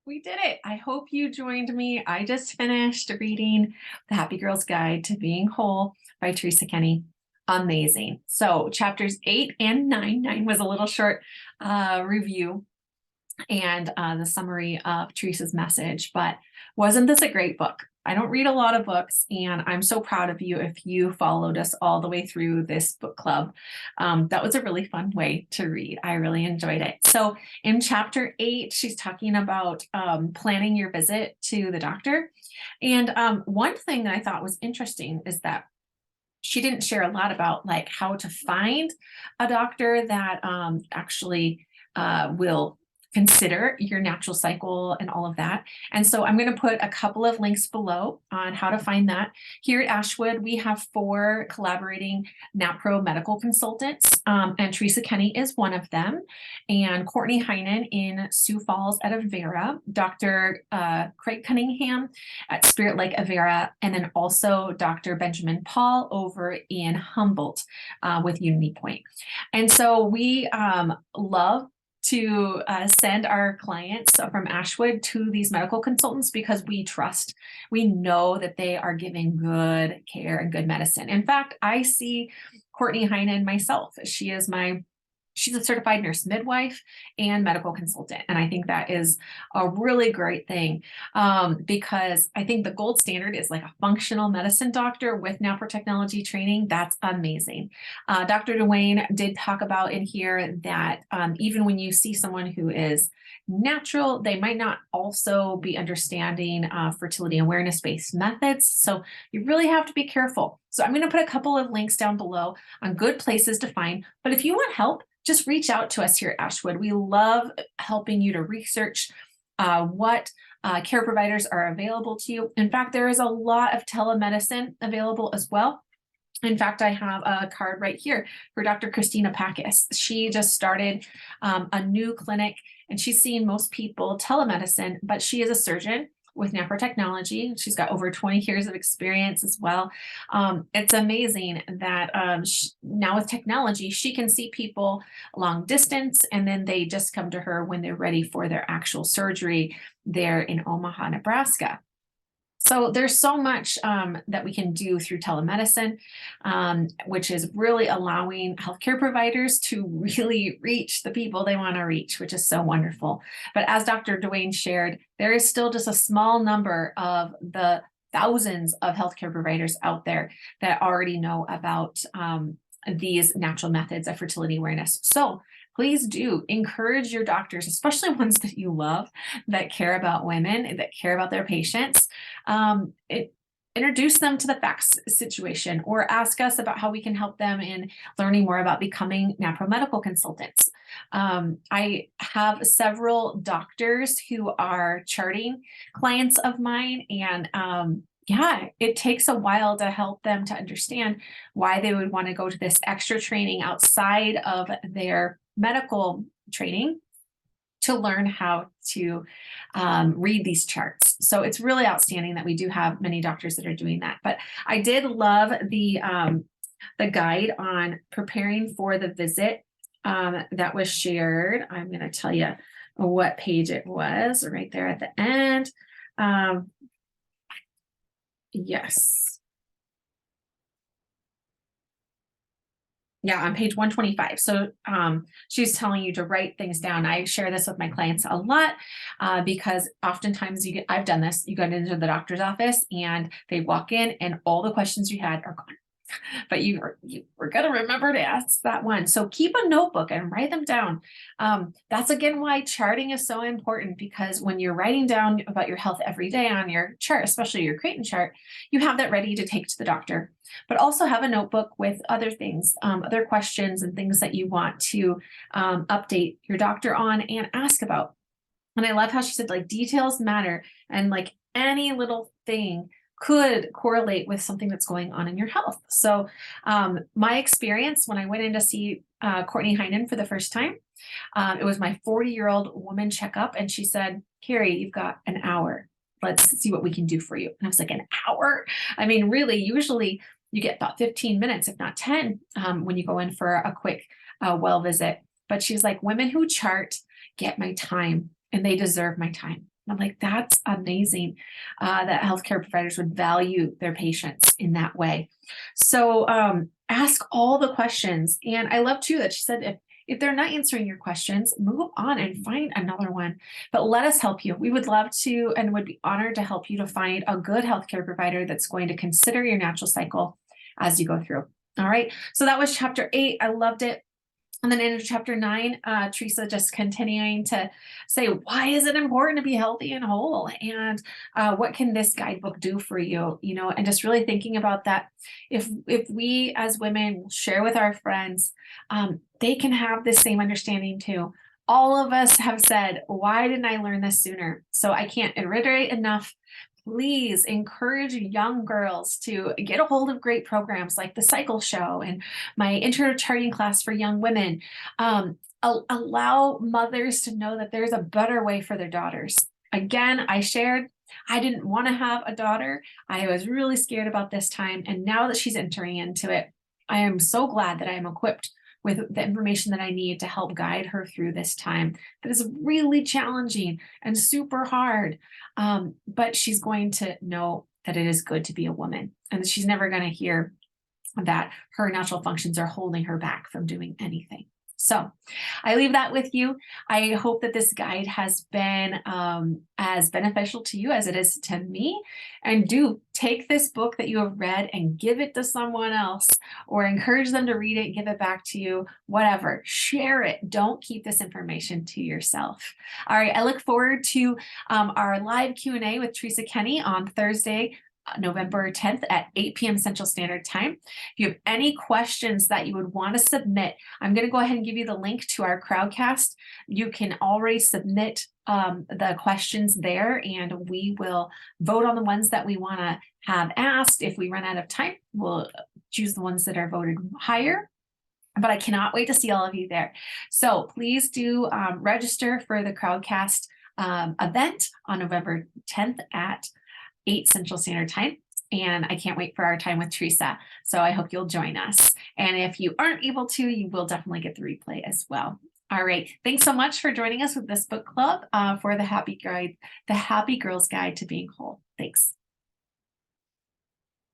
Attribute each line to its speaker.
Speaker 1: We did it. I hope you joined me. I just finished reading The Happy Girl's Guide to Being Whole by Teresa Kenny. Amazing. So chapters 8 and 9, 9 was a little short review and the summary of Teresa's message, but wasn't this a great book? I don't read a lot of books, and I'm so proud of you if you followed us all the way through this book club. That was a really fun way to read. I really enjoyed it. So in chapter 8, she's talking about planning your visit to the doctor. And one thing that I thought was interesting is that she didn't share a lot about like how to find a doctor that actually will consider your natural cycle and all of that. And so I'm going to put a couple of links below on how to find that. Here at Ashwood, we have 4 collaborating NAPRO medical consultants, and Teresa Kenny is one of them, and Courtney Heinen in Sioux Falls at Avera, Dr. Craig Cunningham at Spirit Lake Avera, and then also Dr. Benjamin Paul over in Humboldt with Unity Point. And so we love to send our clients from Ashwood to these medical consultants because we know that they are giving good care and good medicine. In fact, I see Courtney Heinen myself. She's a certified nurse midwife and medical consultant. And I think that is a really great thing because I think the gold standard is like a functional medicine doctor with NAPRO technology training. That's amazing. Dr. Dwayne did talk about in here that even when you see someone who is natural, they might not also be understanding fertility awareness-based methods. So you really have to be careful. So I'm going to put a couple of links down below on good places to find. But if you want help, just reach out to us here at Ashwood. We love helping you to research what care providers are available to you. In fact, there is a lot of telemedicine available as well. In fact, I have a card right here for Dr. Christina Packus. She just started a new clinic and she's seeing most people telemedicine, but she is a surgeon with NAPRO technology. She's got over 20 years of experience as well. It's amazing that now with technology, she can see people long distance and then they just come to her when they're ready for their actual surgery there in Omaha, Nebraska. So there's so much that we can do through telemedicine, which is really allowing healthcare providers to really reach the people they want to reach, which is so wonderful. But as Dr. Dwayne shared, there is still just a small number of the thousands of healthcare providers out there that already know about these natural methods of fertility awareness. So please do encourage your doctors, especially ones that you love, that care about women, that care about their patients. Introduce them to the facts situation or ask us about how we can help them in learning more about becoming NAPRO medical consultants. I have several doctors who are charting clients of mine, and yeah, it takes a while to help them to understand why they would want to go to this extra training outside of their medical training to learn how to read these charts. So it's really outstanding that we do have many doctors that are doing that. But I did love the guide on preparing for the visit that was shared. I'm going to tell you what page it was right there at the end. Yes. Yeah, on page 125. So she's telling you to write things down. I share this with my clients a lot because oftentimes I've done this. You go into the doctor's office and they walk in and all the questions you had are gone. But you were going to remember to ask that one. So keep a notebook and write them down. That's again why charting is so important, because when you're writing down about your health every day on your chart, especially your Creighton chart, you have that ready to take to the doctor. But also have a notebook with other things, other questions and things that you want to update your doctor on and ask about. And I love how she said, like, details matter, and like any little thing could correlate with something that's going on in your health. So my experience when I went in to see Courtney Heinen for the first time, it was my 40-year-old woman checkup, and she said, Carrie, you've got an hour. Let's see what we can do for you. And I was like, an hour? I mean, really, usually you get about 15 minutes, if not 10, when you go in for a quick well visit. But she's like, women who chart get my time and they deserve my time. I'm like, that's amazing that healthcare providers would value their patients in that way. So ask all the questions. And I love too that she said, if they're not answering your questions, move on and find another one. But let us help you. We would love to and would be honored to help you to find a good healthcare provider that's going to consider your natural cycle as you go through. All right. So that was chapter 8. I loved it. And then in chapter 9, Teresa just continuing to say, why is it important to be healthy and whole? And what can this guidebook do for you? You know, and just really thinking about that. If we as women share with our friends, they can have this same understanding too. All of us have said, why didn't I learn this sooner? So I can't reiterate enough. Please encourage young girls to get a hold of great programs like the Cycle Show and my intro to charting class for young women. Allow mothers to know that there's a better way for their daughters. Again, I shared, I didn't want to have a daughter. I was really scared about this time. And now that she's entering into it, I am so glad that I am equipped with the information that I need to help guide her through this time that is really challenging and super hard. But she's going to know that it is good to be a woman, and she's never going to hear that her natural functions are holding her back from doing anything. So I leave that with you. I hope that this guide has been as beneficial to you as it is to me. And do take this book that you have read and give it to someone else, or encourage them to read it, give it back to you, whatever. Share it. Don't keep this information to yourself. All right. I look forward to our live Q&A with Teresa Kenny on Thursday, November 10th at 8 p.m. Central Standard Time. If you have any questions that you would want to submit, I'm going to go ahead and give you the link to our Crowdcast. You can already submit the questions there, and we will vote on the ones that we want to have asked. If we run out of time, we'll choose the ones that are voted higher. But I cannot wait to see all of you there. So please do register for the Crowdcast event on November 10th at 8 Central Standard Time. And I can't wait for our time with Teresa. So I hope you'll join us. And if you aren't able to, you will definitely get the replay as well. All right. Thanks so much for joining us with this book club for the Happy Girls Guide to Being Whole. Thanks.